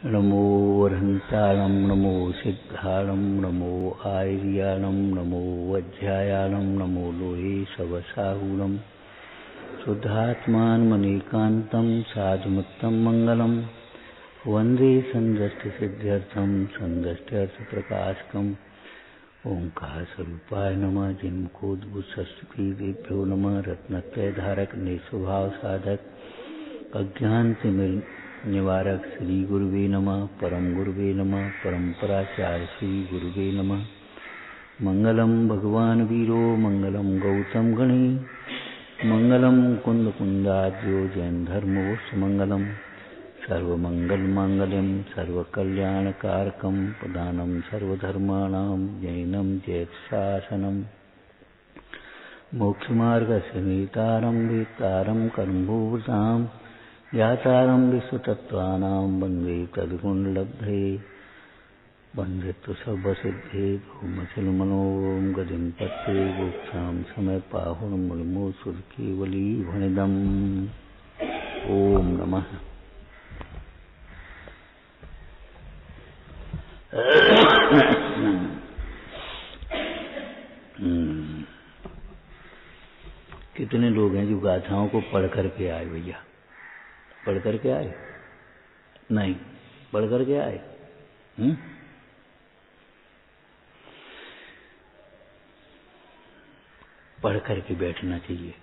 नमो वरहंताणं नमो सिद्धाणं नमो आयर्याणं नमो वज्रायाणं नमो लोहे सवसाहूणं शुद्धात्मानमनेकान्तं साधुमुत्तं मंगलम वंदे संदष्टिसिद्ध्यर्थं संदष्ट्यर्थप्रकाशकम् ओंकार स्वरूपाय नमः जिनमुखोद्भुतसरस्वतीदेभ्यो नमः रत्नत्रयधारक निस्वभाव साधक अज्ञानतिमिर निवारक श्री गुरुवे नमः परम गुरुवे नमः परंपराचार्य श्री गुरुवे नमः मंगलम भगवान वीरो मंगलम गौतम गणे मंगलम कुंद कुंदाद्यो जैन धर्मो सुमंगलम सर्वमंगल मांगल्यम सर्वकल्याणकारकम प्रदानम सर्वधर्माणां जैनम जयत्शासनम मोक्षमार्गस्य नेतारं वेत्तारं कर्मभूताम् यातारं विश्वतत्त्वानां वन्दे तद्गुणलब्धये वन्दित्व सर्वसिद्धे भूमचलमनों गतिं पत्ते गोक्षां समयपाहुर्मुर्मूसुरकेवली भणिदम् ओम नमः। कितने लोग हैं जो गाथाओं को पढ़ करके आए भैया? पढ़ करके आए? नहीं पढ़ करके आए? पढ़ करके बैठना चाहिए,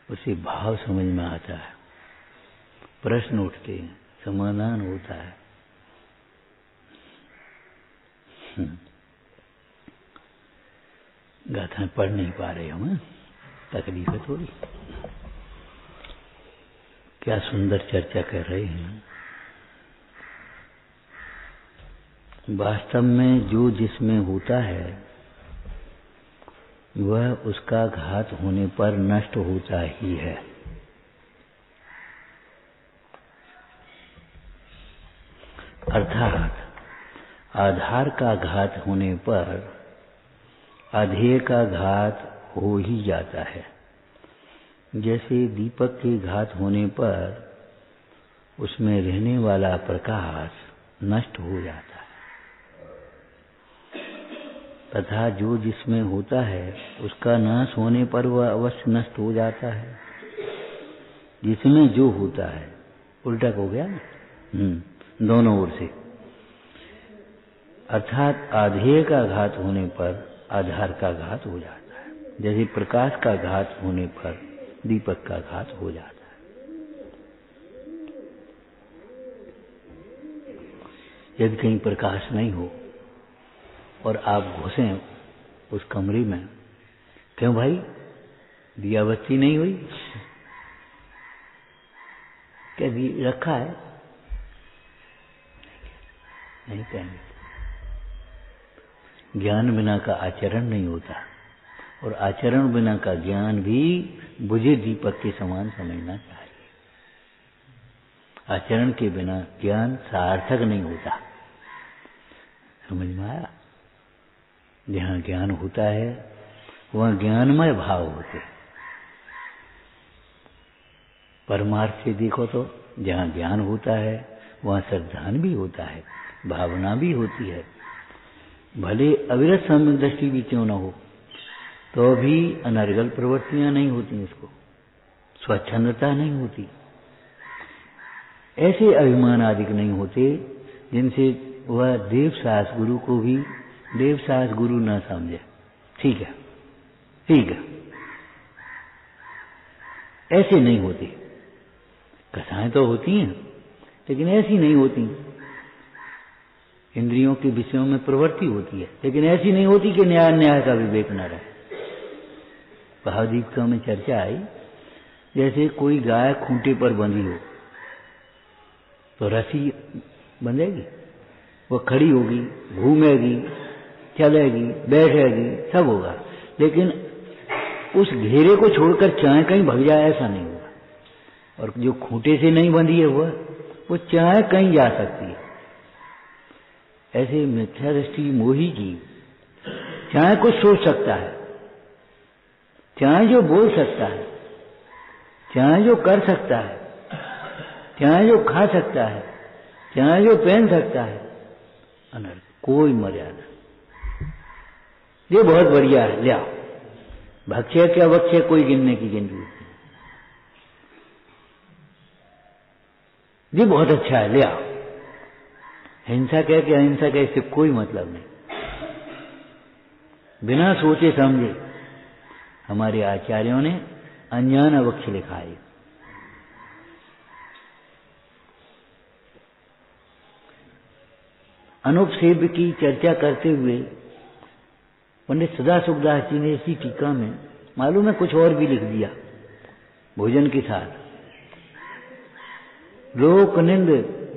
उसे भाव समझ में आता है, प्रश्न उठते हैं, समाधान होता है। गाथाएं पढ़ नहीं पा रहे हम, तकलीफ है थोड़ी। क्या सुंदर चर्चा कर रहे हैं। वास्तव में जो जिसमें होता है वह उसका घात होने पर नष्ट होता ही है। अर्थात आधार का घात होने पर अधेय का घात हो ही जाता है। जैसे दीपक के घात होने पर उसमें रहने वाला प्रकाश नष्ट हो जाता है, तथा जो जिसमें होता है उसका नाश होने पर वह अवश्य नष्ट हो जाता है। जिसमें जो होता है, उल्टा हो गया ना, दोनों ओर से। अर्थात आधेय का घात होने पर आधार का घात हो जाता है, जैसे प्रकाश का घात होने पर दीपक का घात हो जाता है। यदि कहीं प्रकाश नहीं हो और आप घुसे उस कमरे में, क्यों भाई दिया बत्ती नहीं हुई? क्या रखा है? नहीं कहेंगे। ज्ञान बिना का आचरण नहीं होता, और आचरण बिना का ज्ञान भी बुझे दीपक के समान समझना चाहिए। आचरण के बिना ज्ञान सार्थक नहीं होता। समझ में आया? जहाँ ज्ञान होता है वहाँ ज्ञानमय भाव होते। परमार्थ से देखो तो जहाँ ज्ञान होता है वहाँ श्रद्धान भी होता है, भावना भी होती है। भले अविरत सम्यक दृष्टि भी क्यों न हो, तो भी अनर्गल प्रवृत्तियां नहीं होती, उसको स्वच्छंदता नहीं होती, ऐसे अभिमान आदि नहीं होते जिनसे वह देवसास गुरु को भी देवसास गुरु न समझे। ठीक है, ठीक है, ऐसे नहीं होते। कथाएं तो होती हैं लेकिन ऐसी नहीं होती। इंद्रियों के विषयों में प्रवृत्ति होती है लेकिन ऐसी नहीं होती कि न्याय न्याय का विवेक न रहे। भावदीपिका में चर्चा आई, जैसे कोई गाय खूंटे पर बंधी हो तो रस्सी बंधेगी, वो खड़ी होगी, घूमेगी, चलेगी, बैठेगी, सब होगा, लेकिन उस घेरे को छोड़कर चाहे कहीं भग जाए ऐसा नहीं होगा। और जो खूंटे से नहीं बंधी है वो चाहे कहीं जा सकती है। ऐसे मिथ्या दृष्टि मोही की चाहे कुछ सोच सकता है, चाहे जो बोल सकता है, चाहे जो कर सकता है, चाहे जो खा सकता है, चाहे जो पहन सकता है, अनर्थ, कोई मर्यादा। ये बहुत बढ़िया है, ले आओ। भक्ष्य क्या भक्ष्य कोई गिनने की गिनती नहीं। ये बहुत अच्छा है, ले आओ। हिंसा कह के अहिंसा कह, इससे कोई मतलब नहीं। बिना सोचे समझे हमारे आचार्यों ने अज्ञान अवक्ष लिखा है। अनुपसेव्य की चर्चा करते हुए पंडित सदा सुखदास जी ने इसी टीका में मालूम है कुछ और भी लिख दिया भोजन के साथ। लोक निंद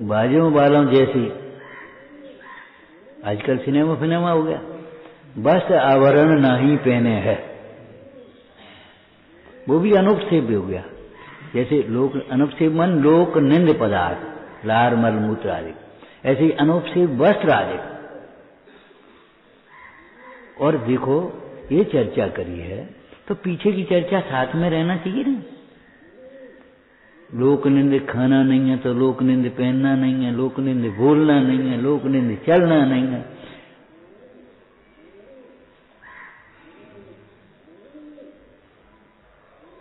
बाजों वालों जैसी, आजकल सिनेमा फिनेमा हो गया, वस्त्र आवरण नहीं पहने हैं, वो भी अनुपसेव्य हो गया। जैसे लोक अनुपसेव्य मन लोक निंद पदार्थ, लार मल मूत्र आदि, ऐसे ही अनुपसेव्य वस्त्र आदि। और देखो ये चर्चा करी है तो पीछे की चर्चा साथ में रहना चाहिए ना। लोक निंद खाना नहीं है तो लोक निंद पहनना नहीं है, लोक निंद बोलना नहीं है, लोक निंद चलना नहीं है।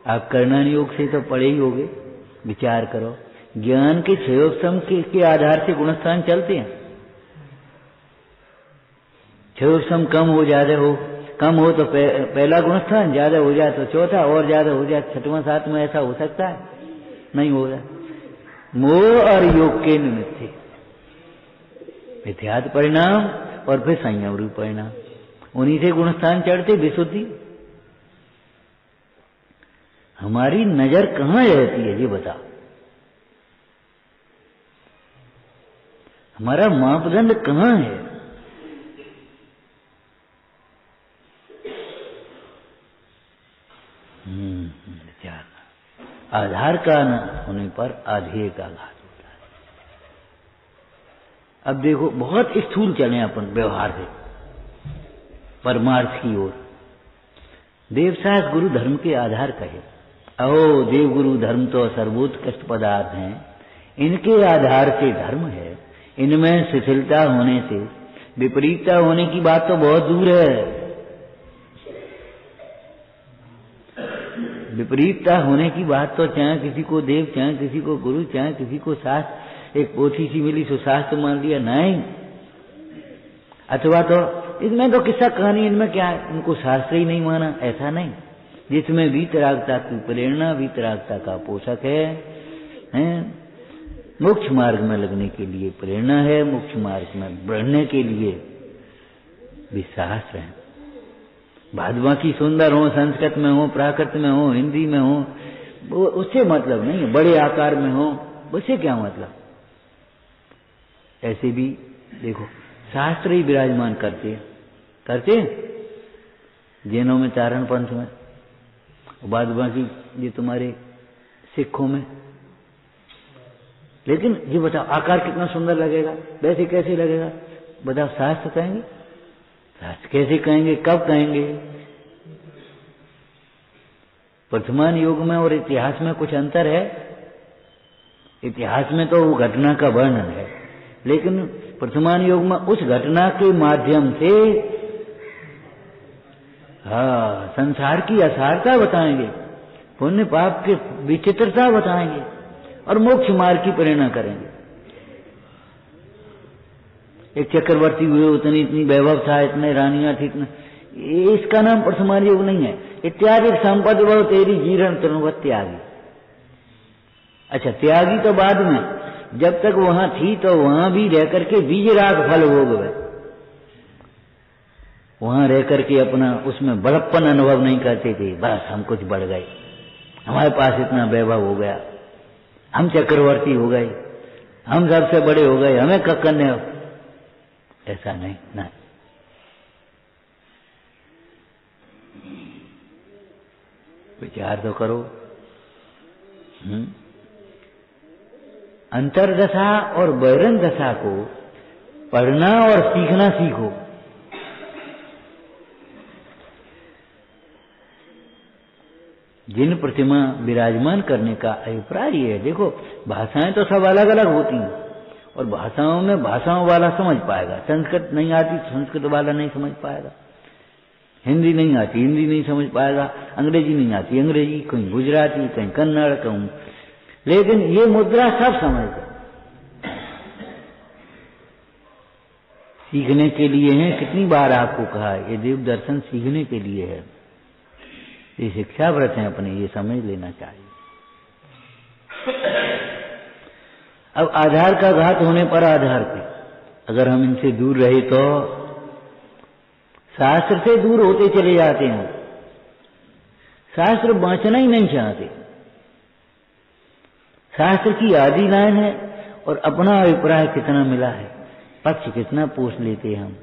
आप करणान योग से तो पढ़े ही होगे, विचार करो। ज्ञान के क्षयोपम के आधार से गुणस्थान चलते हैं। क्षयोपम कम हो ज्यादा हो, कम हो तो पहला गुणस्थान, ज्यादा हो जाए तो चौथा, और ज्यादा हो जाए छठवां सातवां, ऐसा हो सकता है? नहीं हो रहा। मोह और योग के निमित्त से मिथ्यात्व परिणाम और फिर संयम रूप परिणाम, उन्हीं से गुणस्थान चढ़ते विशुद्धि। हमारी नजर कहां रहती है ये बता। हमारा मापदंड कहां है? आधार का न होने पर आधेय का घात होता है। अब देखो बहुत स्थूल चले अपन व्यवहार से परमार्थ की ओर। देवशास्त्र गुरु धर्म के आधार कहे, अहो देव गुरु धर्म तो सर्वोत्कृष्ट पदार्थ हैं, इनके आधार से धर्म है। इनमें शिथिलता होने से, विपरीतता होने की बात तो बहुत दूर है। विपरीतता होने की बात तो चाहे किसी को देव, चाहे किसी को गुरु, चाहे किसी को शास्त्र, एक पोथी सी मिली सो शास्त्र मान लिया, नहीं। अथवा तो इसमें तो किस्सा कहानी, इनमें क्या है, उनको शास्त्र ही नहीं माना, ऐसा नहीं। जिसमें वीतरागता की प्रेरणा, वीतरागता का पोषक है, मोक्ष मार्ग में लगने के लिए प्रेरणा है, मोक्ष मार्ग में बढ़ने के लिए विश्वास है। भादवा की सुंदर हो, संस्कृत में हो, प्राकृत में हो, हिंदी में हो, वो उससे मतलब नहीं है। बड़े आकार में हो, उससे क्या मतलब। ऐसे भी देखो शास्त्र ही विराजमान करते जैनों में, चारण पंथ में, भादवा की ये तुम्हारे सिखों में। लेकिन ये बताओ आकार कितना सुंदर लगेगा, वैसे कैसे लगेगा बताओ। शास्त्र कहेंगे, शास्त्र कैसे कहेंगे, कब कहेंगे। वर्तमान युग में और इतिहास में कुछ अंतर है। इतिहास में तो वो घटना का वर्णन है, लेकिन वर्तमान युग में उस घटना के माध्यम से संसार की असारता बताएंगे, पुण्य पाप की विचित्रता बताएंगे और मोक्ष मार्ग की प्रेरणा करेंगे। एक चक्रवर्ती हुए, उतनी इतनी वैभव था, इतने रानियां थी, इतना, इसका नाम वर्तमान युग नहीं है। इत्यादि संपद वो तेरी जीर्ण तनुवत त्यागी। अच्छा त्यागी तो बाद में, जब तक वहां थी तो वहां भी रह करके बीज राग फल भोग गए। वहां रह करके अपना उसमें बड़प्पन अनुभव नहीं करते थे। बस हम कुछ बढ़ गए, हमारे पास इतना वैभव हो गया, हम चक्रवर्ती हो गए, हम सबसे बड़े हो गए, हमें कक्कन ने। ऐसा नहीं ना। विचार तो करो। अंतर्दशा और बहिरंग दशा को पढ़ना और सीखना सीखो। जिन प्रतिमा विराजमान करने का अभिप्राय ये है। देखो भाषाएं तो सब अलग अलग होती हैं, और भाषाओं में भाषाओं वाला समझ पाएगा। संस्कृत नहीं आती संस्कृत वाला नहीं समझ पाएगा, हिंदी नहीं आती हिंदी नहीं समझ पाएगा, अंग्रेजी नहीं आती अंग्रेजी, कहीं गुजराती कहीं कन्नड़ कहूँ, लेकिन ये मुद्रा सब समझ गए। सीखने के लिए है, कितनी बार आपको कहा ये देव दर्शन सीखने के लिए है, ये शिक्षा व्रत है अपने, ये समझ लेना चाहिए। अब आधार का घात होने पर आधार पे अगर हम इनसे दूर रहे तो शास्त्र से दूर होते चले जाते हैं। शास्त्र बांचना ही नहीं चाहते। शास्त्र की आदि लाइन है और अपना अभिप्राय कितना मिला है, पक्ष कितना पोष लेते हैं हम।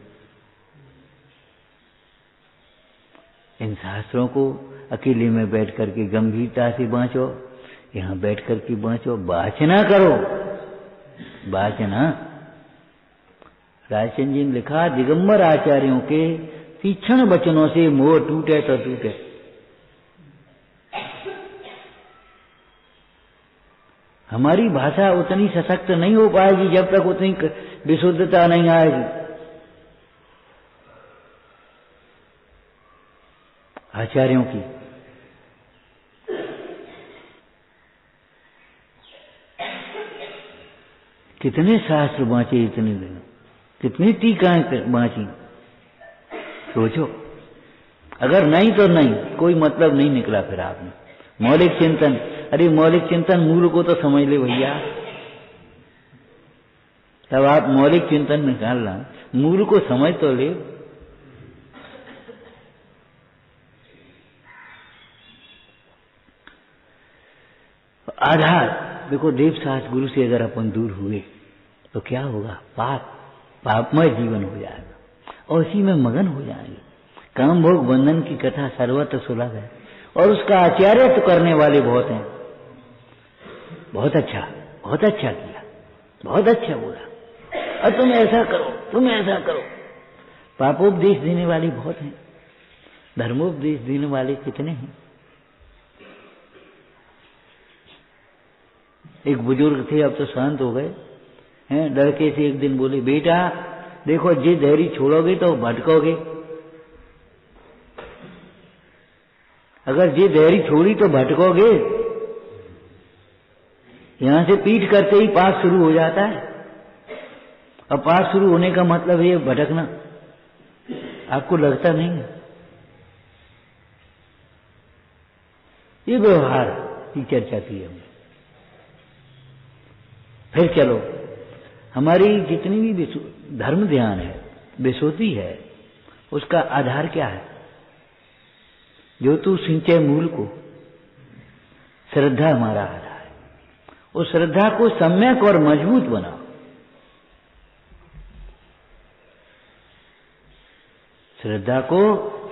इन शास्त्रों को अकेले में बैठ करके गंभीरता से बांचो, यहां बैठ करके बांचो, वाचना करो, वाचना। रायचंद जी ने लिखा, दिगंबर आचार्यों के तीक्ष्ण वचनों से मोह टूटे तो टूटे। हमारी भाषा उतनी सशक्त नहीं हो पाएगी जब तक उतनी विशुद्धता नहीं आएगी। आचार्यों की कितने शास्त्र बांचे इतने दिन, कितनी टीकाएं बांची, सोचो। अगर नहीं तो नहीं, कोई मतलब नहीं निकला फिर आपने। मौलिक चिंतन, अरे मौलिक चिंतन मूल को तो समझ ले भैया, तब आप मौलिक चिंतन निकालना, मूल को समझ तो ले। आधार देखो, देव शास्त्र गुरु से अगर अपन दूर हुए तो क्या होगा, पापमय जीवन हो जाएगा और इसी में मगन हो जाएंगे। काम भोग बंधन की कथा सर्वत्र सुलभ है और उसका आचार्यत्व करने वाले बहुत हैं। बहुत अच्छा किया, बहुत अच्छा बोला, और तुम ऐसा करो, तुम ऐसा करो। पापोपदेश देने वाले बहुत हैं, धर्मोपदेश देने वाले कितने हैं। एक बुजुर्ग थे, अब तो शांत हो गए हैं, लड़के से एक दिन बोले, बेटा देखो जिस धैर्य छोड़ोगे तो भटकोगे, अगर जिस धैर्य छोड़ी तो भटकोगे। यहां से पीठ करते ही पाठ शुरू हो जाता है, और पाठ शुरू होने का मतलब ये भटकना, आपको लगता नहीं है। ये व्यवहार की चर्चा की हमने। फिर चलो, हमारी जितनी भी धर्म ध्यान है, विशुद्धि है, उसका आधार क्या है? जो तू सिंचे मूल को, श्रद्धा हमारा आधार है। उस श्रद्धा को सम्यक और मजबूत बनाओ। श्रद्धा को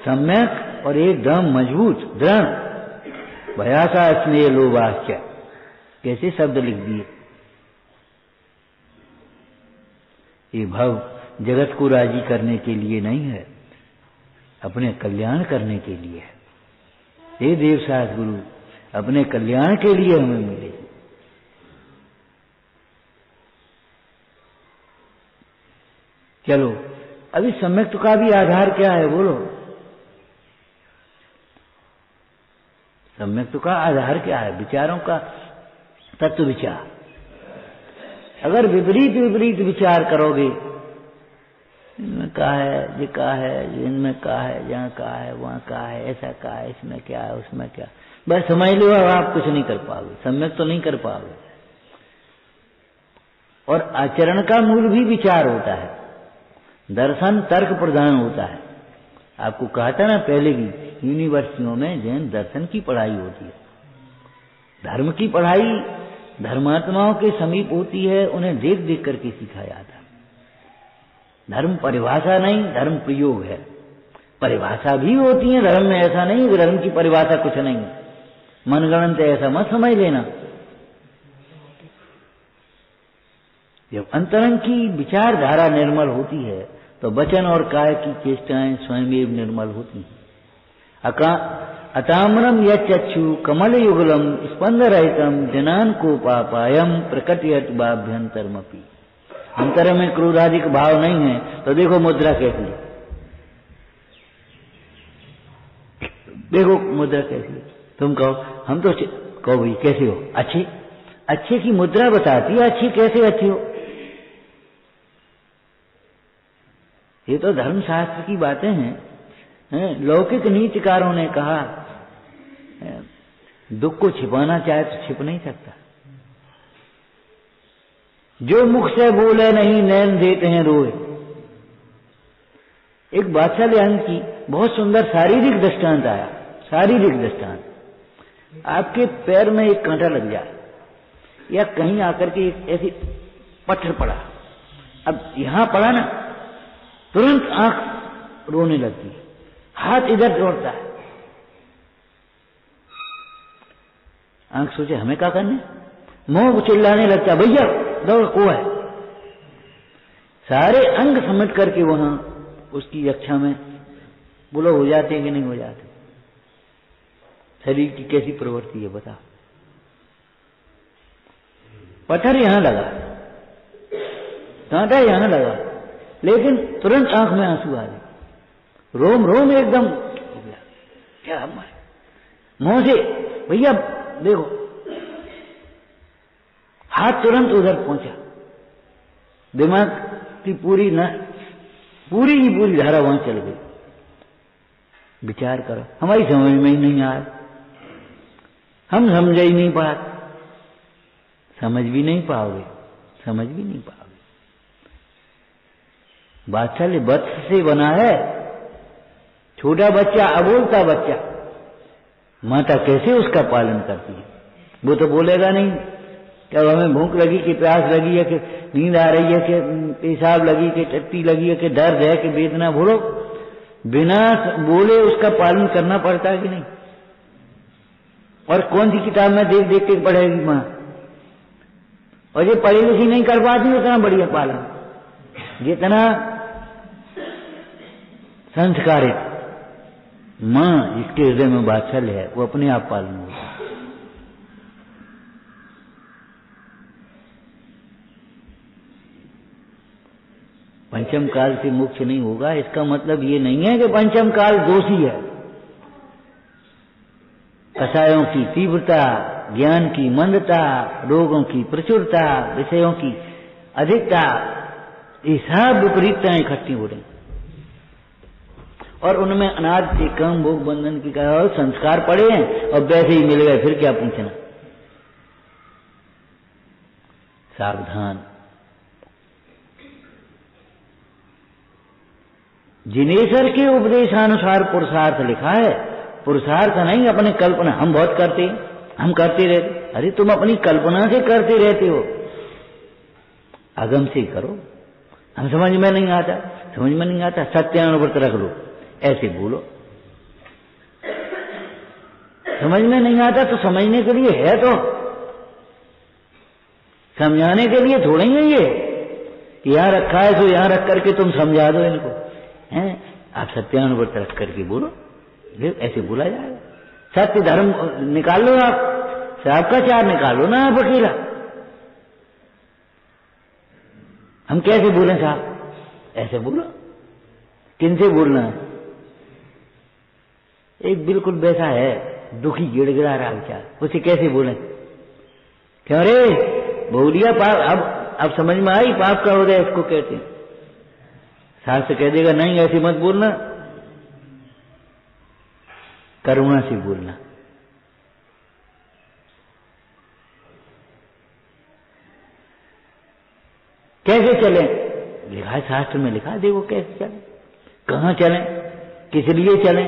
सम्यक और एकदम मजबूत, दृढ़। भयासा स्नेह लोभाश्च, कैसे शब्द लिख दिए। ये भव जगत को राजी करने के लिए नहीं है, अपने कल्याण करने के लिए है। ये देवशास्त्र गुरु अपने कल्याण के लिए हमें मिले। चलो, अभी सम्यक का भी आधार क्या है बोलो? सम्यक का आधार क्या है? विचारों का तत्व विचार। अगर विपरीत विचार करोगे, इनमें कहा है, ये कहा है, इनमें कहा है, जहाँ कहा है, वहाँ कहा है, ऐसा कहा है, इसमें क्या है, उसमें क्या, बस समझ लो आप कुछ नहीं कर पाओगे, सम्यक तो नहीं कर पाओगे। और आचरण का मूल भी विचार होता है, दर्शन तर्क प्रधान होता है। आपको कहा था ना पहले भी, यूनिवर्सिटियों में जैन दर्शन की पढ़ाई होती है। धर्म की पढ़ाई धर्मात्माओं के समीप होती है, उन्हें देख देख करके सीखा जाता है। धर्म परिभाषा नहीं, धर्म प्रयोग है। परिभाषा भी होती है धर्म में, ऐसा नहीं कि धर्म की परिभाषा कुछ नहीं, मनगणंत ऐसा मत समझ लेना। जब अंतरंग की विचारधारा निर्मल होती है तो वचन और काय की चेष्टाएं स्वयं निर्मल होती हैं। अताम्रम यच्चक्षु कमल युगलम स्पंद रहितम जनान को पापायम प्रकटयत बाभ्यंतरमपि। अंतर में क्रोधादि का भाव नहीं है तो देखो मुद्रा कैसी है, देखो मुद्रा कैसी है। तुम कहो हम तो कहो भाई कैसे हो, अच्छी, अच्छे की मुद्रा बताती है अच्छी कैसे अच्छी हो। ये तो धर्मशास्त्र की बातें हैं। लौकिक नीतिकारों ने कहा दुख को छिपाना चाहे तो छिप नहीं सकता। जो मुख से बोले नहीं नैन देते हैं रोए। एक बादशाह की बहुत सुंदर शारीरिक दृष्टांत आया, शारीरिक दृष्टांत। आपके पैर में एक कांटा लग जाए या कहीं आकर के एक ऐसी पत्थर पड़ा, अब यहां पड़ा ना, तुरंत आंख रोने लगती है, हाथ इधर दौड़ता है। आंख सोचे हमें क्या करने, मुंह चिल्लाने लगता, भैया दौड़ को है। सारे अंग समेट करके वहां उसकी रक्षा में बोलो हो जाते हैं कि नहीं हो जाते। शरीर की कैसी प्रवृत्ति है बता। पत्थर यहां लगा, कांटा यहां लगा, लेकिन तुरंत आंख में आंसू आ गए, रोम रोम एकदम क्या मुंह से भैया देखो, हाथ तुरंत उधर पहुंचा, दिमाग की पूरी की पूरी धारा वहां चल गई। विचार करो, हमारी समझ में ही नहीं आया, हम समझ ही नहीं पाते, समझ भी नहीं पाओगे, समझ भी नहीं पाओगे। बादशाह वत्स से बना है, छोटा बच्चा, अबोलता बच्चा, माता कैसे उसका पालन करती है। वो तो बोलेगा नहीं कि अब हमें भूख लगी कि प्यास लगी है कि नींद आ रही है कि पेशाब लगी कि टट्टी लगी है कि दर्द है कि वेदना, बोलो बिना बोले उसका पालन करना पड़ता है कि नहीं। और कौन सी किताब में देख देख के पढ़ेगी मां, और ये पढ़ी लिखी नहीं कर पाती उतना बढ़िया पालन, जितना संस्कारित मां जिसके हृदय में वात्सल्य है वो अपने आप पालन होगा। पंचम काल से मोक्ष नहीं होगा, इसका मतलब ये नहीं है कि पंचम काल दोषी है। कषायों की तीव्रता, ज्ञान की मंदता, रोगों की प्रचुरता, विषयों की अधिकता, ये सब विपरीतताएं इकट्ठी हो रही और उनमें अनाद के काम भोग बंधन की कहा संस्कार पड़े हैं और वैसे ही मिल गए, फिर क्या पूछना। सावधान। जिनेश्वर के उपदेशानुसार पुरुषार्थ लिखा है, पुरुषार्थ नहीं अपने कल्पना। हम बहुत करते, हम करते रहते, अरे तुम अपनी कल्पना से करते रहते हो, अगम से करो। हम समझ में नहीं आता, समझ में नहीं आता, सत्यानुव्रत रख लो, ऐसे बोलो। समझ में नहीं आता तो समझने के लिए है, तो समझाने के लिए थोड़ा ही है ये कि यहां रखा है तो यहां रख करके तुम समझा दो इनको, हैं? आप सत्यानुव्रत रख करके बोलो, ऐसे बोला जाएगा। सत्य धर्म निकाल लो, आप सबका चार निकालो ना आप अकेला। हम कैसे बोले साहब, ऐसे बोलो। किनसे बोलना है? एक बिल्कुल वैसा है दुखी गिड़गिड़ा रहा बेचारा, उसे कैसे बोले? क्यों रे बोलिया पाप, अब समझ में आई पाप का हृदय इसको कहते हैं। शास्त्र कह देगा नहीं ऐसे मत बोलना, करुणा से बोलना। कैसे चले? लिखा है शास्त्र में, लिखा है, देखो कैसे चले, कहां चलें, किस लिए चलें,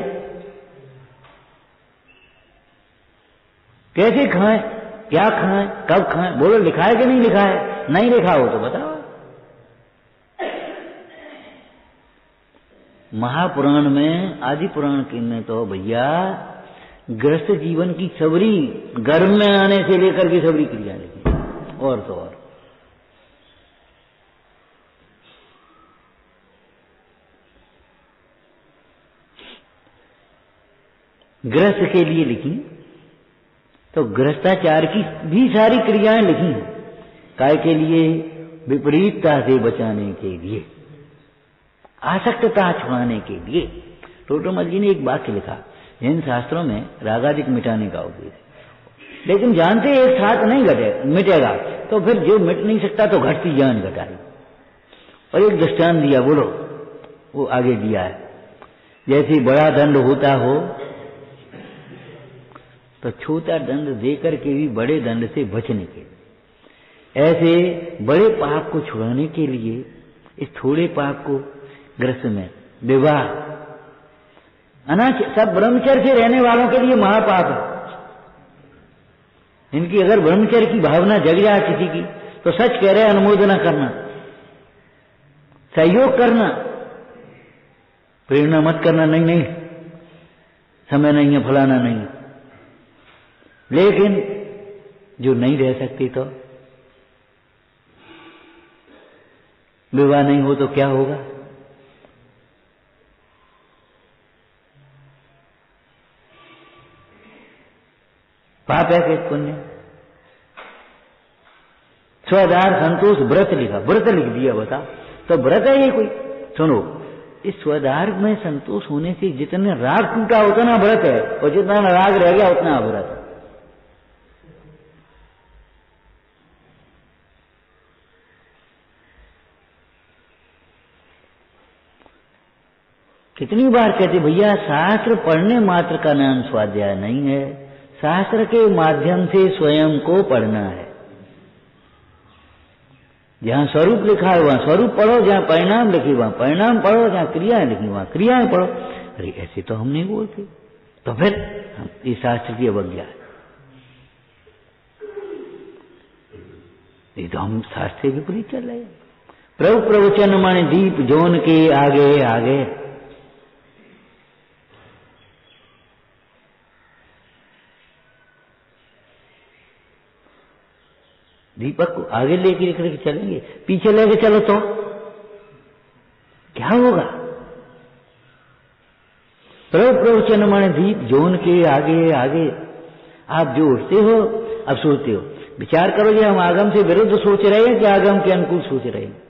कैसे खाएं, क्या खाएं, कब खाएं, बोलो लिखा है कि नहीं लिखा है? नहीं लिखा हो तो बताओ। महापुराण में, आदि पुराण के में तो भैया गृहस्थ जीवन की सबरी, गर्भ में आने से लेकर के सबरी क्रिया लिखी, और तो और गृहस्थ के लिए लिखी, तो गृहस्थाचार की भी सारी क्रियाएं लिखी हैं। काय के लिए? विपरीतता से बचाने के लिए, आसक्तता छुड़ाने के लिए। टोटोमल जी ने एक वाक्य लिखा, जैन शास्त्रों में रागादिक मिटाने का उपदेश, लेकिन जानते एक साथ नहीं मिटेगा, तो फिर जो मिट नहीं सकता तो घटती जान घटाई। और एक दृष्टांत दिया, बोलो, वो आगे दिया है, जैसे बड़ा दंड होता हो तो छोटा दंड देकर के भी बड़े दंड से बचने के लिए, ऐसे बड़े पाप को छुड़ाने के लिए इस थोड़े पाप को ग्रस्त में विवाह, सब ब्रह्मचर्य से रहने वालों के लिए महापाप है। इनकी अगर ब्रह्मचर्य की भावना जग जाए किसी की, तो सच कह रहे अनुमोदना करना, सहयोग करना, प्रेरणा मत करना, नहीं नहीं समय नहीं है, फलाना नहीं है। लेकिन जो नहीं रह सकती, तो विवाह नहीं हो तो क्या होगा? पाप है कि पुण्य? स्वाधार संतोष व्रत लिखा, व्रत लिख दिया, बता तो व्रत है ये कोई? सुनो, इस स्वधार में संतोष होने से जितना राग टूटा उतना व्रत है, और जितना राग रह गया उतना अव्रत है। कितनी बार कहते भैया, शास्त्र पढ़ने मात्र का नाम स्वाध्याय नहीं है, शास्त्र के माध्यम से स्वयं को पढ़ना है। जहां स्वरूप लिखा है वहां स्वरूप पढ़ो, जहां परिणाम लिखी वहां परिणाम पढ़ो, जहां क्रियाएं लिखी वहां क्रियाएं पढ़ो। अरे ऐसे तो हम नहीं बोलते, तो फिर इस शास्त्र की अवज्ञा है। ये तो हम शास्त्र के विपरीत चल रहे हैं। प्रभु प्रवचन माने दीप जोन के आगे आगे, दीपक को आगे लेके चलेंगे, पीछे लेके चलो तो क्या होगा? प्रवचन माने दीप जोन के आगे आगे। आप जो उठते हो, अब सोचते हो, विचार करो ये हम आगम से विरुद्ध सोच रहे हैं कि आगम के अनुकूल सोच रहे हैं?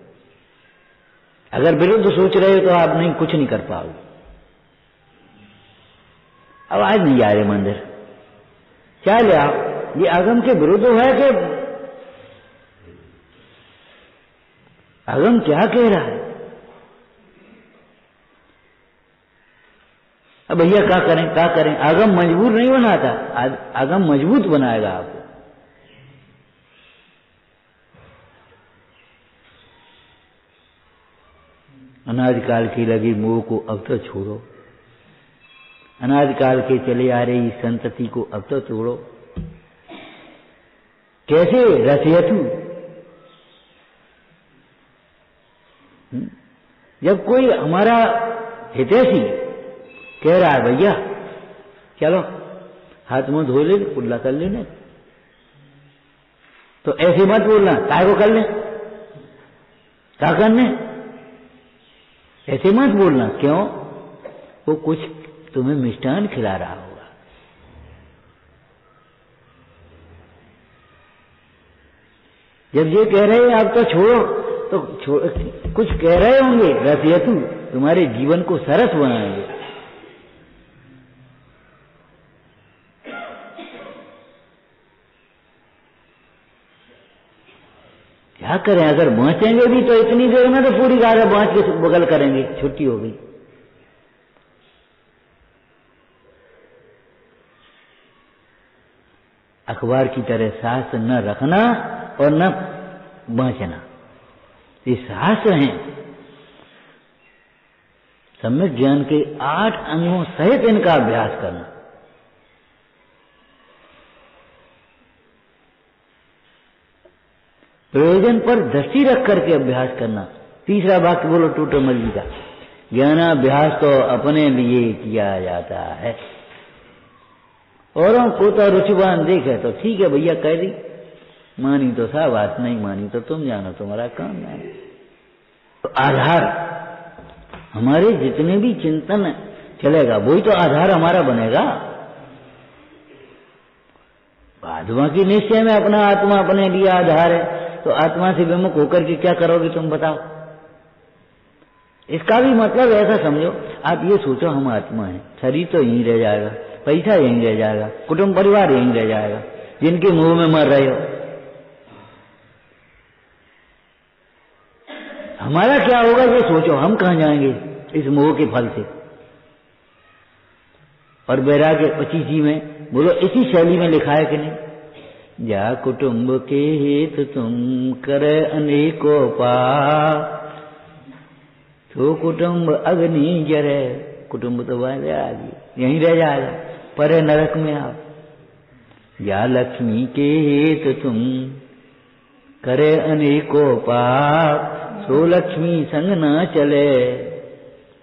अगर विरुद्ध सोच रहे हो तो आप नहीं, कुछ नहीं कर पाओगे। अब आज नहीं जा रहे मंदिर, चले आप, ये आगम के विरुद्ध है कि आगम क्या कह रहा है? अब भैया क्या करें, क्या करें? आगम मजबूर नहीं बनाता, आगम मजबूत बनाएगा आपको। अनादिकाल की लगी मोह को अब तो छोड़ो, अनादिकाल के चले आ रही संतति को अब तो तोड़ो। कैसे? रसयतु, जब कोई हमारा हितैषी कह रहा है भैया चलो हाथ मुंह धो ले, कुल्ला कर लेने, तो ऐसे मत बोलना, काय को कर ले, क्या करने, ऐसे मत बोलना। क्यों? वो कुछ तुम्हें मिष्टान खिला रहा होगा। जब ये कह रहे हैं आप तो छोड़ो, तो कुछ कह रहे होंगे, रसयतु, तुम्हारे जीवन को सरस बनाएंगे। क्या करें? अगर बांचेंगे भी तो इतनी देर में तो पूरी गाय बांच के बगल करेंगे, छुट्टी हो गई। अखबार की तरह शास्त्र न रखना और न बांचना, ये शास्त्र हैं। सम्यक ज्ञान के 8 अंगों सहित इनका अभ्यास करना। प्रयोजन पर दृष्टि रख करके अभ्यास करना। तीसरा वाक्य बोलो टोटोमल जी का, ज्ञानाभ्यास तो अपने लिए किया जाता है, औरों को तो रुचिवान देखे तो ठीक है भैया कह दी, मानी तो शाबाश, नहीं मानी तो तुम जानो, तुम्हारा काम जानो। तो आधार हमारे जितने भी चिंतन चलेगा वही तो आधार हमारा बनेगा। आत्मा की निश्चय में अपना आत्मा अपने लिए आधार है, तो आत्मा से विमुख होकर के क्या करोगे तुम बताओ। इसका भी मतलब ऐसा समझो, आप ये सोचो हम आत्मा है, शरीर तो यहीं रह जाएगा, पैसा यहीं रह जाएगा, कुटुंब परिवार यहीं रह जाएगा, जिनके मुंह में मर रहे हो। हमारा क्या होगा ये सोचो, हम कहां जाएंगे इस मोह के फल से। और वैराग्य 25 में बोलो इसी शैली में लिखा है कि नहीं, जा कुटुंब के हित तुम करे अनेको पाप, तो कुटुंब अग्नि जरे, कुटुंब तो वह यहीं रह जाएगा, पर नरक में आप। या लक्ष्मी के हित तुम करे अनेको पाप, सो लक्ष्मी संग न चले,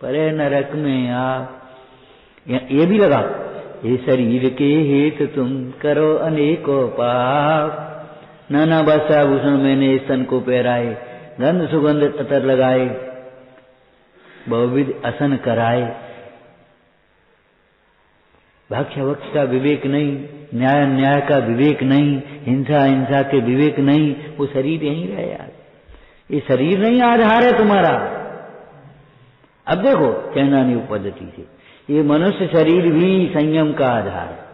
पर नरक में आप। ये भी लगा, ये शरीर के हित तुम करो अनेको पाप, नाना बादशाह भूषण मैंने स्तन को पहराए, गंध सुगंध अतर लगाए, बहुविध असन कराए। भक्ष्य भक्ष का विवेक नहीं, न्याय न्याय का विवेक नहीं, हिंसा हिंसा के विवेक नहीं, वो शरीर यहीं रह यार। ये शरीर नहीं आधार है तुम्हारा। अब देखो चैनानी पद्धति से ये मनुष्य शरीर भी संयम का आधार है।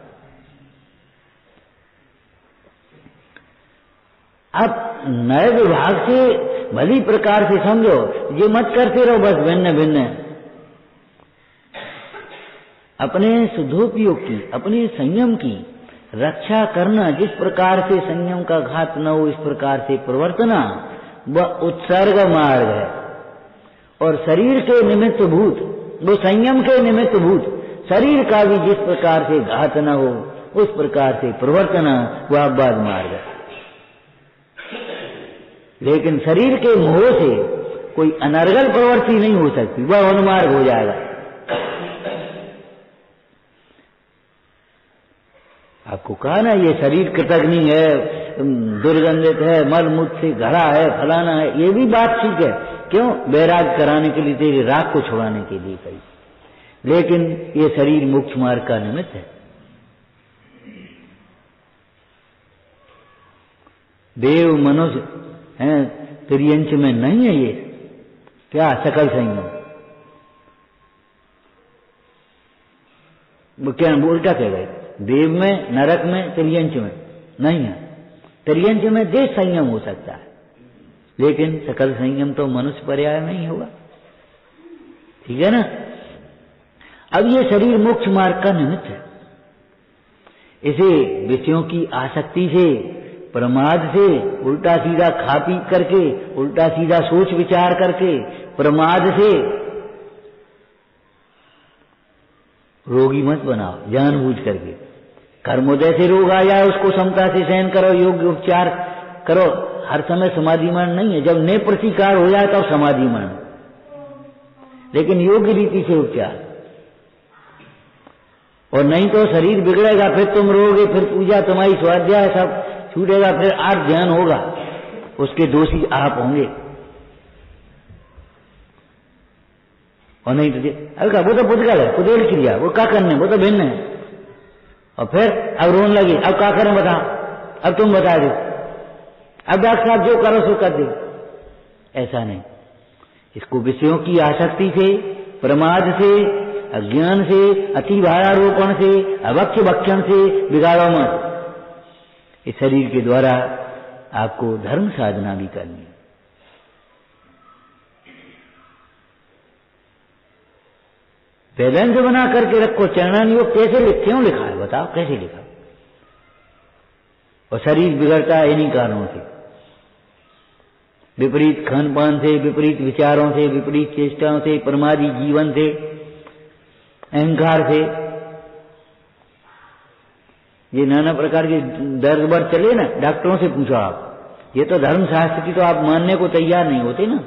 अब नए विभाग से भली प्रकार से समझो, ये मत करते रहो बस भिन्न भिन्न। अपने शुद्धोपयोग की, अपने संयम की रक्षा करना, जिस प्रकार से संयम का घात न हो इस प्रकार से प्रवर्तना, वह उत्सर्ग मार्ग है। और शरीर के निमित्त भूत, वो संयम के निमित्त भूत शरीर का भी जिस प्रकार से घात न हो उस प्रकार से प्रवर्तना, वह बाद मार्ग है। लेकिन शरीर के मोह से कोई अनर्गल प्रवृत्ति नहीं हो सकती, वह उन्मार्ग हो जाएगा। आपको कहा ना ये शरीर कृतग्नि है, दुर्गंधित है, मल मूत्र से घड़ा है, फलाना है, ये भी बात ठीक है। क्यों? वैराग कराने के लिए, तेरे राग को छुड़ाने के लिए कही। लेकिन ये शरीर मोक्ष मार्ग का निमित्त है। देव मनुष्य है त्रियंच में नहीं है ये, क्या सकल संयम, वो क्या उल्टा कह गए, देव में नरक में त्रियंच में नहीं है। त्रियंच में देश संयम हो सकता है, लेकिन सकल संयम तो मनुष्य पर्याय में ही होगा। ठीक है ना। अब ये शरीर मोक्ष मार्ग का निमित्त है। इसे विषयों की आसक्ति से, प्रमाद से, उल्टा सीधा खा पी करके, उल्टा सीधा सोच विचार करके, प्रमाद से रोगी मत बनाओ जानबूझ करके। कर्मोदय से रोग आ जाए उसको समता से सहन करो, योग्य उपचार करो। हर समय समाधिमान नहीं है, जब ने प्रतिकार हो जाए तब तो समाधिमान, लेकिन योग्य रीति से उपचार। और नहीं तो शरीर बिगड़ेगा, फिर तुम रोगे, फिर पूजा तुम्हारी स्वाध्याय सब छूटेगा, फिर आठ ध्यान होगा, उसके दोषी आप होंगे। और नहीं तो वो तो पुद्गल है, पुदेल क्रिया, वो क्या करने, वो तो भिन्न है। और फिर अब रोने लगी, अब क्या करें बताओ, अब तुम बता दो, अब डॉक्टर साहब जो करो सो कर दो। ऐसा नहीं, इसको विषयों की आसक्ति से, प्रमाद से, अज्ञान से, अति भारारोपण से, अभक्ष्य भक्षण से बिगाड़ो मत। इस शरीर के द्वारा आपको धर्म साधना भी करनी है। बैलेंस बना करके रखो। चरणान योग कैसे क्यों लिखा है बताओ, कैसे लिखा? और शरीर बिगड़ता है इन्हीं कारणों से, विपरीत खान पान से, विपरीत विचारों से, विपरीत चेष्टाओं से, प्रमादी जीवन से, अहंकार से। ये नाना प्रकार के दर्द वर्द चले ना, डॉक्टरों से पूछो आप, ये तो धर्मशास्त्र की तो आप मानने को तैयार नहीं होते ना।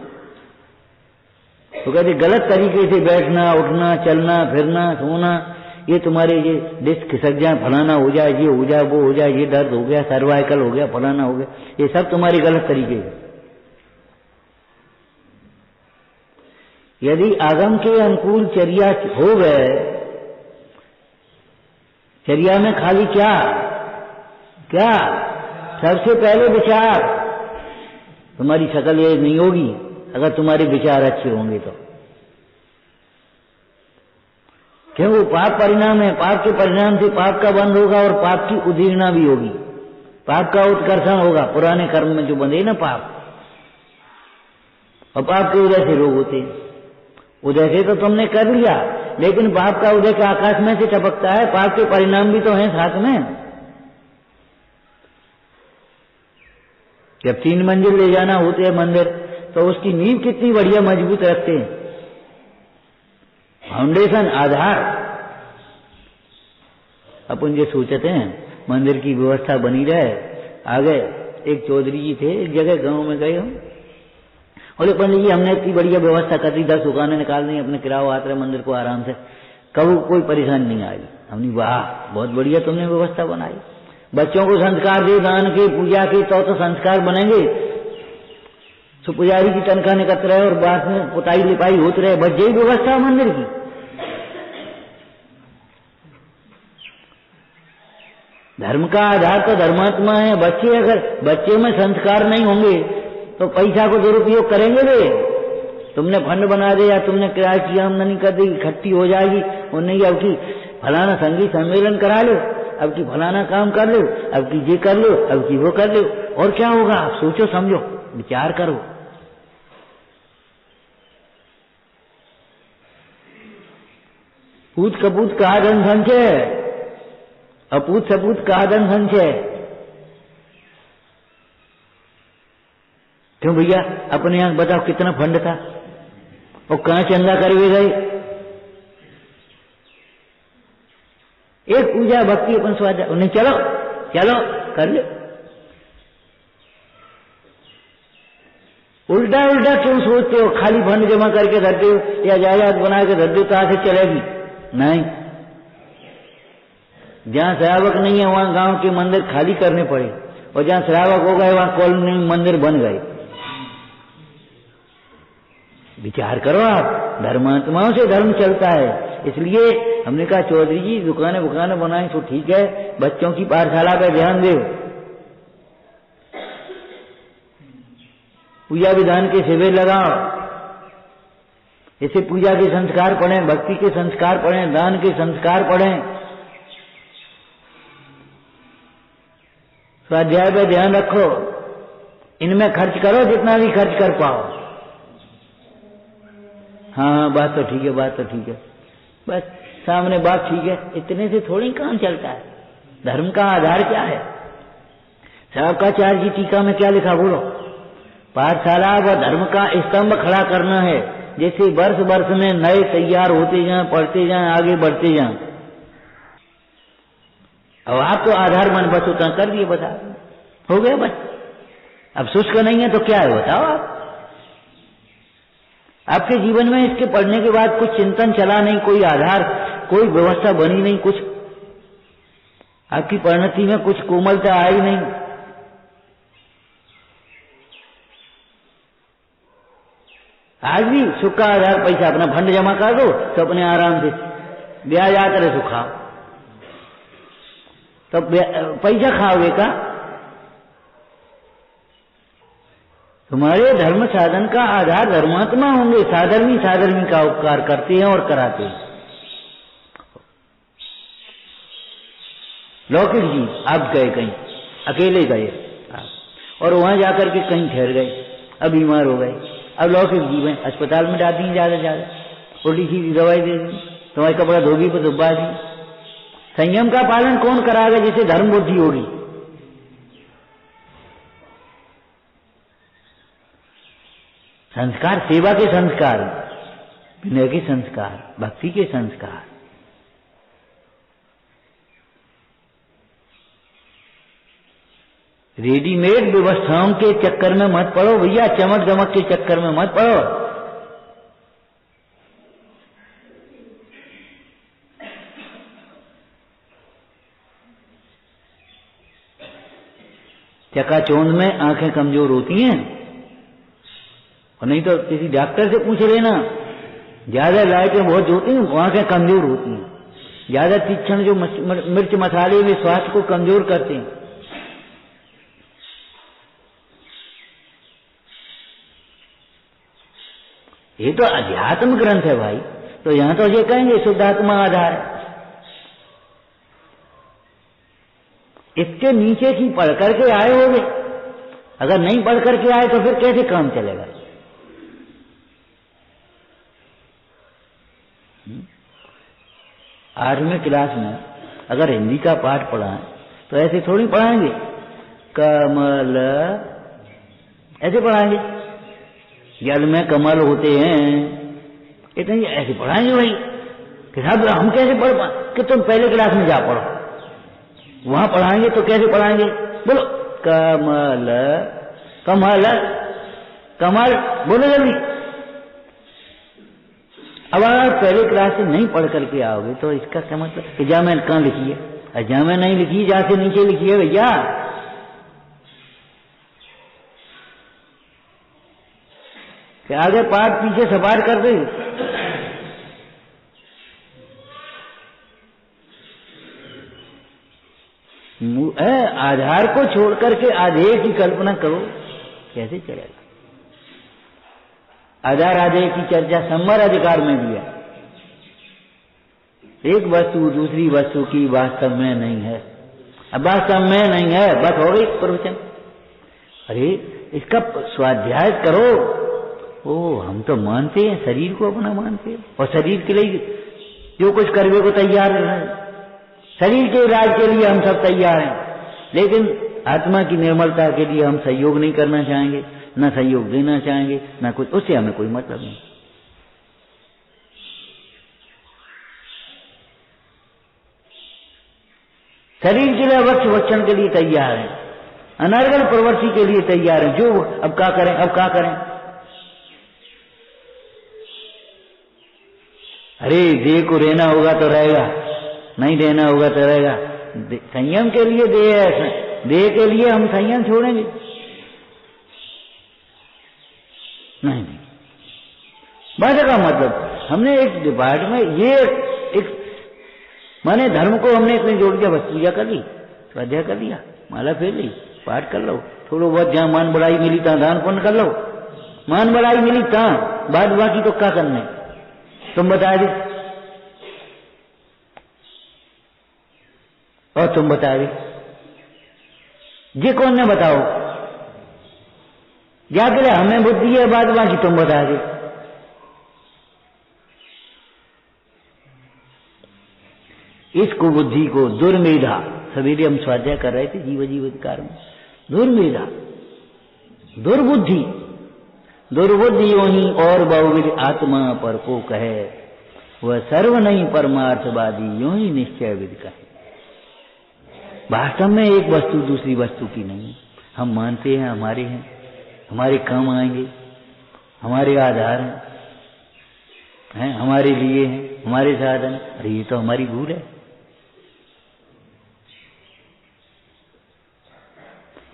तो कहते गलत तरीके से बैठना, उठना, चलना, फिरना, सोना, ये तुम्हारे ये डिस्क खिसक जाए, फलाना हो जाए, ये हो जाए, वो हो जाए, ये दर्द हो गया, सर्वाइकल हो गया, फलाना हो गया, ये सब तुम्हारे गलत तरीके से। यदि आगम के अनुकूल चर्या हो गए, चर्या में खाली क्या क्या? सबसे पहले विचार। तुम्हारी शकल ये नहीं होगी अगर तुम्हारे विचार अच्छे होंगे तो। क्यों? वो पाप परिणाम है, पाप के परिणाम से पाप का बंध होगा और पाप की उदीर्णा भी होगी, पाप का उत्कर्षण होगा। पुराने कर्म में जो बंधे ना पाप, और पाप के उदय से रोग होते हैं। उदय से तो तुमने कर लिया, लेकिन पाप का उदय का आकाश में से टपकता है, पाप के परिणाम भी तो हैं साथ में। जब 3 मंजिल ले जाना होते हैं मंदिर, तो उसकी नींव कितनी बढ़िया मजबूत रखते हैं, फाउंडेशन, आधार। अपन ये सोचते हैं मंदिर की व्यवस्था बनी रहे। आगे एक चौधरी जी थे, एक जगह गांव में गए हम, बोले पंडित जी हमने इतनी बढ़िया व्यवस्था कर दी, 10 दुकानें निकाल दी, अपने किराया आते रहे मंदिर को आराम से, कभी कोई परेशानी नहीं आई। हमने वाह बहुत बढ़िया तुमने व्यवस्था बनाई। बच्चों को संस्कार दे, दान के, पूजा के, तो संस्कार बनेंगे। तो पुजारी की तनख्वाह निकट रहे और बाद में पुताई लिपाई होती रहे, बस यही व्यवस्था मंदिर की। धर्म का आधार तो धर्मात्मा है। बच्चे में संस्कार नहीं होंगे तो पैसा को दुरुपयोग करेंगे वे। तुमने फंड बना दिया, तुमने किराए की आमदनी कर दी, इकट्ठी हो जाएगी, और नहीं अब की फलाना संगीत सम्मेलन करा लो, अब की फलाना काम कर लो, अब की ये कर लो, अब की वो कर लो, और क्या होगा? आप सोचो समझो, विचार करो। पूत कपूत कहा धन संचय, अपूत सपूत कहा धन संचय। क्यों भैया? अपने यहां बताओ कितना फंड था और कहां चंदा करवे गए? एक पूजा भक्ति अपन स्वाद उन्हें चलो चलो कर ले। उल्टा उल्टा क्यों सोचते हो? खाली फंड जमा करके धरते हो या जायदाद बना के धरते हो, कहां से चलेगी? नहीं। जहां श्रावक नहीं है वहां गांव के मंदिर खाली करने पड़े, और जहां श्रावक हो गए वहां कॉलोनी में मंदिर बन गए। विचार करो आप, धर्मात्माओं से धर्म चलता है। इसलिए हमने कहा चौधरी जी दुकानें बुकानें बनाएं तो ठीक है, बच्चों की पाठशाला पे ध्यान दो, पूजा विधान के शिविर लगाओ, इसे पूजा के संस्कार पढ़ें, भक्ति के संस्कार पढ़ें, दान के संस्कार पढ़ें, स्वाध्याय पे ध्यान रखो, इनमें खर्च करो जितना भी खर्च कर पाओ। हाँ बात तो ठीक है, बात तो ठीक है, बस सामने बात ठीक है, इतने से थोड़ी काम चलता है। धर्म का आधार क्या है? शाकाचार्य जी टीका में क्या लिखा बोलो? पाठशाला व धर्म का स्तंभ खड़ा करना है, जैसे वर्ष वर्ष में नए तैयार होते जाएं, पढ़ते जाएं, आगे बढ़ते जाएं। अब आप तो आधार मन बस उतना कर दिए, बता हो गया बस। अब शुष्क नहीं है तो क्या है बताओ आप? आपके जीवन में इसके पढ़ने के बाद कुछ चिंतन चला नहीं, कोई आधार, कोई व्यवस्था बनी नहीं, कुछ आपकी परिणति में कुछ कोमलता आई नहीं। आज भी सुख का आधार पैसा, अपना फंड जमा कर दो तो अपने आराम से ब्याज आते रहे सुखा, तो पैसा खाओगे का? तुम्हारे धर्म साधन का आधार धर्मात्मा होंगे, साधर्मी साधर्मी का उपकार करते हैं और कराते हैं। लौकिक जी आप गए कहीं, अकेले गए और वहां जाकर के कहीं ठहर गए, अब बीमार हो गए, अब लौकिक जीव है, अस्पताल में डाल दी ज्यादा उल्टी सीधी दवाई दे दी, तुम्हारे कपड़ा धोबी पर दुब्बा दी। संयम का पालन कौन कराएगा जिसे धर्म बुद्धि होगी? संस्कार, सेवा के संस्कार, विनय के संस्कार, भक्ति के संस्कार। रेडीमेड व्यवस्थाओं के चक्कर में मत पड़ो भैया, चमक दमक के चक्कर में मत पड़ो। चकाचौंध में आंखें कमजोर होती हैं, और नहीं तो किसी डॉक्टर से पूछ लेना, ज्यादा लाइटें बहुत होती हैं वो आंखें कमजोर होती हैं, ज्यादा तीक्ष्ण जो मिर्च मसाले वे स्वास्थ्य को कमजोर करते हैं। ये तो अध्यात्म ग्रंथ है भाई। तो यहां तो ये कहेंगे शुद्धात्मा आधार है। इसके नीचे की पढ़ करके आए होगे, अगर नहीं पढ़ करके आए तो फिर कैसे काम चलेगा? आठवीं क्लास में अगर हिंदी का पाठ पढ़ाएं तो ऐसे थोड़ी पढ़ाएंगे, कमल ऐसे पढ़ाएंगे, जल में कमल होते हैं, इतने ऐसे पढ़ाएंगे भाई कि साहब हम कैसे पढ़ पाए? कि तुम पहले क्लास में जा पढ़ो, वहां पढ़ाएंगे तो कैसे पढ़ाएंगे? बोलो कमल, कमल, कमल, बोलो जल्दी। अब आप पहले क्लास से नहीं पढ़ करके आओगे तो इसका क्या मतलब कि जा मैं कहाँ लिखी है? जा मैं नहीं लिखी, जा से नीचे लिखी है भैया। क्या आगे पाठ पीछे सपाट कर दे। आधार को छोड़ करके आधेय की कल्पना करो, कैसे चलेगा? आधार आधेय की चर्चा सम्मर अधिकार में भी है। एक वस्तु दूसरी वस्तु की वास्तव में नहीं है। अब वास्तव में नहीं है, बस हो गई प्रवचन। अरे इसका स्वाध्याय करो। ओ हम तो मानते हैं, शरीर को अपना मानते हैं और शरीर के लिए जो कुछ करने को तैयार है। शरीर के इलाज के लिए हम सब तैयार हैं, लेकिन आत्मा की निर्मलता के लिए हम सहयोग नहीं करना चाहेंगे, न सहयोग देना चाहेंगे, न कुछ, उससे हमें कोई मतलब नहीं। शरीर के लिए वक्ष वचन के लिए तैयार है, अनर्गल प्रवृत्ति के लिए तैयार है। जो अब क्या करें, अब क्या करें? अरे देह को रहना होगा तो रहेगा, नहीं रहना होगा तो रहेगा। संयम के लिए देह है, देह के लिए हम संयम छोड़ेंगे? नहीं। बात का मतलब हमने एक डिपार्टमेंट, ये एक माने धर्म को हमने इतने जोड़ दिया, बस पूजा कर ली, स्वाध्याय कर लिया, माला फेर ली, पाठ कर लो, थोड़ा बहुत जहां मान बढ़ाई मिली तहां दान पुण्य कर लो, मान बढ़ाई मिली तहां, बाद बाकी तो क्या करने? तुम बता दे, और तुम बता दे, ये कौन ने बताओ? जाकर हमें बुद्धि है, बाद बाकी तुम बता दे। इस कुबुद्धि को दुर्मेधा, सवेरे हम स्वाध्याय कर रहे थे जीव जीवाधिकार में, दुर्मेधा, दुर्बुद्धि, दुर्बुद्धि योनि और बहुविध आत्मा पर को कहे, वह सर्व नहीं परमार्थवादी यूं ही निश्चय विद कहे। वास्तव में एक वस्तु दूसरी वस्तु की नहीं, हम मानते हैं हमारे हैं, हमारे काम आएंगे, हमारे आधार हैं, हमारे लिए हैं, हमारे साधन। अरे ये तो हमारी भूल है।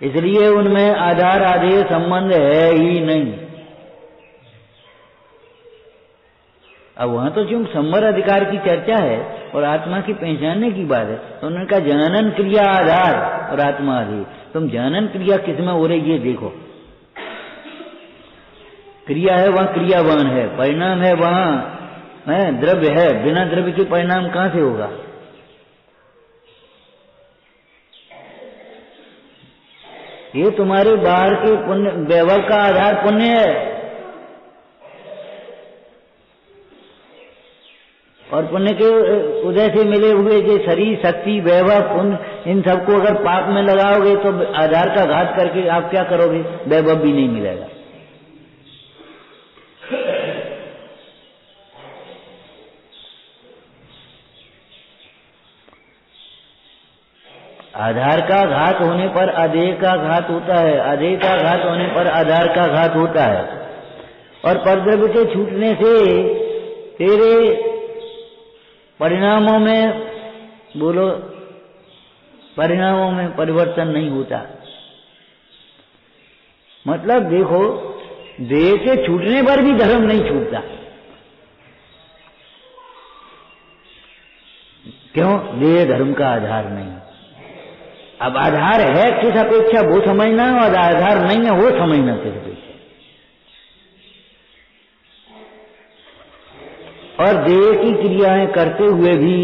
इसलिए उनमें आधार आधेय संबंध है ही नहीं। अब वहां तो चूंकि सम्मर अधिकार की चर्चा है और आत्मा की पहचानने की बात है, तो उन्होंने कहा जनन क्रिया आधार और आत्मा आधेय। तुम जनन क्रिया किसमें हो रही ये देखो। क्रिया है वहां क्रियावान है, परिणाम है वहां है, द्रव्य है, बिना द्रव्य के परिणाम कहां से होगा? ये तुम्हारे बाहर के पुण्य वैभव का आधार पुण्य है, और पुण्य के उदय से मिले हुए जो शरीर शक्ति वैभव पुण्य, इन सबको अगर पाप में लगाओगे तो आधार का घात करके आप क्या करोगे? वैभव भी नहीं मिलेगा। आधार का घात होने पर अधेय का घात होता है, अधेय का घात होने पर आधार का घात होता है, और परद्रव्य के छूटने से तेरे परिणामों में, बोलो, परिणामों में परिवर्तन नहीं होता। मतलब देखो, देह के छूटने पर भी धर्म नहीं छूटता। क्यों? देह धर्म का आधार नहीं। अब आधार है किस अपेक्षा वो समझना, और आधार नहीं है वो समझना किस अपेक्षा। और देह की क्रियाएं करते हुए भी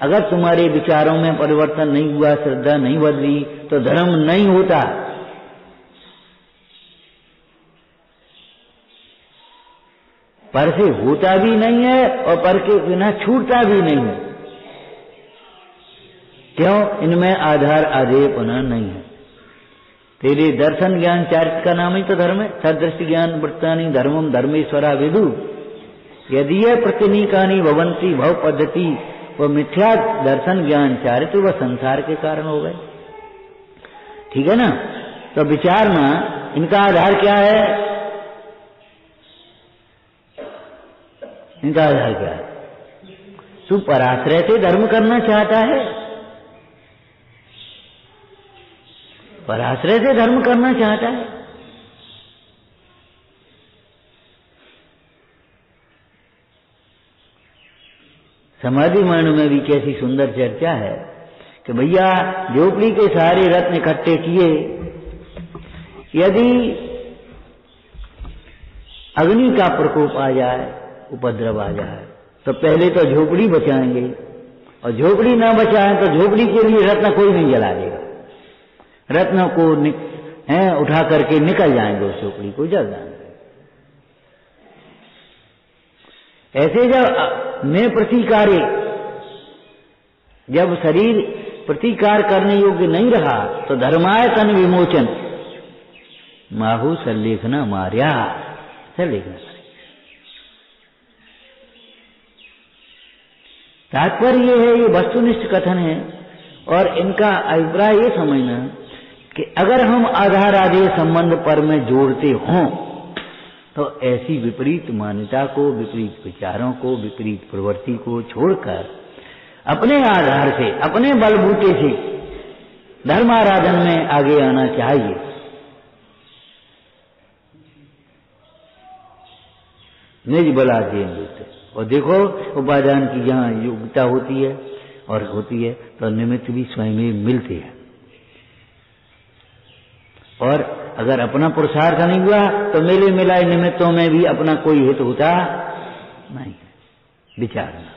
अगर तुम्हारे विचारों में परिवर्तन नहीं हुआ, श्रद्धा नहीं बदली, तो धर्म नहीं होता। पर से होता भी नहीं है और पर के बिना छूटता भी नहीं है। क्यों? इनमें आधार आधेयपना नहीं है। तेरे दर्शन ज्ञान चारित्र का नाम ही तो धर्म है। सदृष्टि ज्ञान वृत्तानि धर्मम धर्मेश्वरा विदु यदि यह प्रतिनिकानी भवंती भव पद्धति, वह मिथ्या दर्शन ज्ञान चारित्र वह संसार के कारण हो गए। ठीक है ना? तो विचारना इनका आधार क्या है? इनका आधार क्या है? तू पराश्रय से धर्म करना चाहता है, पराश्रय से धर्म करना चाहता है। समाधि मार्ग में भी कैसी सुंदर चर्चा है कि भैया झोपड़ी के सारे रत्न इकट्ठे किए, यदि अग्नि का प्रकोप आ जाए, उपद्रव आ जाए, तो पहले तो झोपड़ी बचाएंगे, और झोपड़ी ना बचाएं तो झोपड़ी के लिए रत्न कोई नहीं जला देगा। रत्नों को उठा करके निकल जाएंगे, उस झोपड़ी को जल जाएंगे। ऐसे जब मैं प्रतिकारे, जब शरीर प्रतिकार करने योग्य नहीं रहा, तो धर्मायतन विमोचन माहू सल्लेखना मार्या, सल्लेखना। तात्पर्य ये है, ये वस्तुनिष्ठ कथन है, और इनका अभिप्राय ये समझना कि अगर हम आधार आधेय संबंध पर में जोड़ते हों, तो ऐसी विपरीत मान्यता को, विपरीत विचारों को, विपरीत प्रवृत्ति को छोड़कर अपने आधार से, अपने बलबूते से धर्म आराधन में आगे आना चाहिए। निज बलाधीन। और देखो उपादान की जहाँ योग्यता होती है और होती है, तो निमित्त भी स्वयं ही मिलते हैं। और अगर अपना पुरुषार्थ नहीं हुआ, तो मेले मिलाए निमित्तों में भी अपना कोई हित होता नहीं है। विचारना।